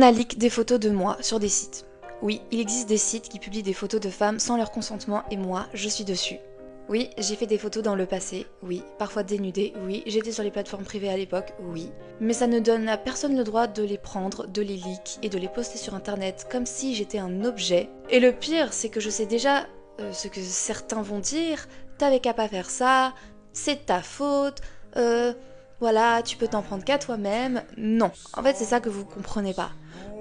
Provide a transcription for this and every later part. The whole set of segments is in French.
On a leak des photos de moi sur des sites. Oui, il existe des sites qui publient des photos de femmes sans leur consentement et moi, je suis dessus. Oui, j'ai fait des photos dans le passé, oui, parfois dénudées, oui, j'étais sur les plateformes privées à l'époque, oui. Mais ça ne donne à personne le droit de les prendre, de les leak et de les poster sur internet comme si j'étais un objet. Et le pire, c'est que je sais déjà ce que certains vont dire, t'avais qu'à pas faire ça, c'est de ta faute, voilà, tu peux t'en prendre qu'à toi-même. Non, en fait c'est ça que vous comprenez pas.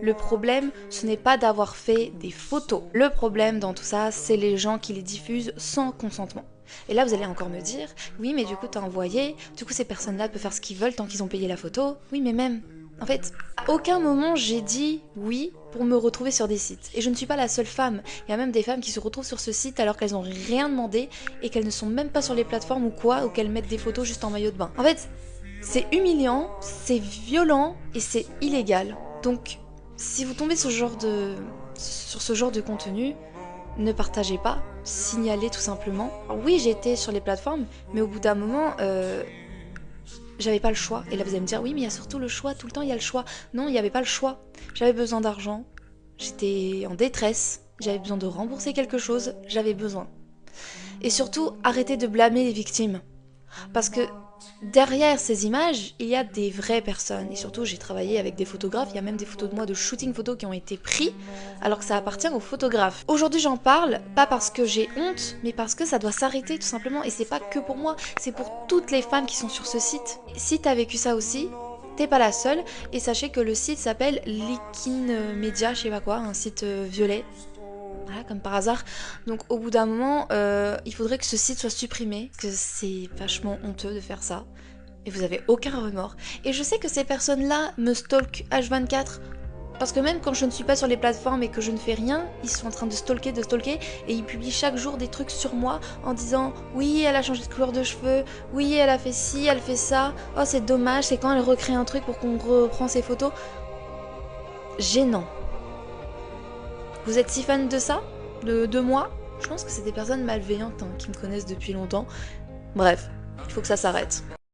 Le problème, ce n'est pas d'avoir fait des photos. Le problème dans tout ça, c'est les gens qui les diffusent sans consentement. Et là, vous allez encore me dire, oui, mais du coup, t'as envoyé, du coup, ces personnes-là peuvent faire ce qu'ils veulent tant qu'ils ont payé la photo. Oui, mais même, en fait, à aucun moment j'ai dit oui pour me retrouver sur des sites. Et je ne suis pas la seule femme. Il y a même des femmes qui se retrouvent sur ce site alors qu'elles n'ont rien demandé et qu'elles ne sont même pas sur les plateformes ou quoi, ou qu'elles mettent des photos juste en maillot de bain. En fait, c'est humiliant, c'est violent et c'est illégal. Donc, si vous tombez sur ce genre de contenu, ne partagez pas, signalez tout simplement. Alors oui, j'étais sur les plateformes, mais au bout d'un moment, j'avais pas le choix. Et là, vous allez me dire, oui, mais il y a surtout le choix, tout le temps il y a le choix. Non, il n'y avait pas le choix. J'avais besoin d'argent, j'étais en détresse, j'avais besoin de rembourser quelque chose, j'avais besoin. Et surtout, arrêtez de blâmer les victimes. Parce que derrière ces images, il y a des vraies personnes. Et surtout, j'ai travaillé avec des photographes. Il y a même des photos de moi de shooting photo qui ont été pris, alors que ça appartient aux photographes. Aujourd'hui, j'en parle, pas parce que j'ai honte, mais parce que ça doit s'arrêter tout simplement. Et c'est pas que pour moi, c'est pour toutes les femmes qui sont sur ce site. Si t'as vécu ça aussi, t'es pas la seule. Et sachez que le site s'appelle Likin Media, je sais pas quoi, un site violet. Voilà, comme par hasard. Donc au bout d'un moment, il faudrait que ce site soit supprimé, que c'est vachement honteux de faire ça. Et vous avez aucun remords. Et je sais que ces personnes-là me stalkent H24. Parce que même quand je ne suis pas sur les plateformes et que je ne fais rien, ils sont en train de stalker, et ils publient chaque jour des trucs sur moi en disant oui, elle a changé de couleur de cheveux, oui, elle a fait ci, elle fait ça, oh c'est dommage, c'est quand elle recrée un truc pour qu'on reprend ses photos. Gênant. Vous êtes si fan de ça, de moi? Je pense que c'est des personnes malveillantes qui me connaissent depuis longtemps. Bref, il faut que ça s'arrête.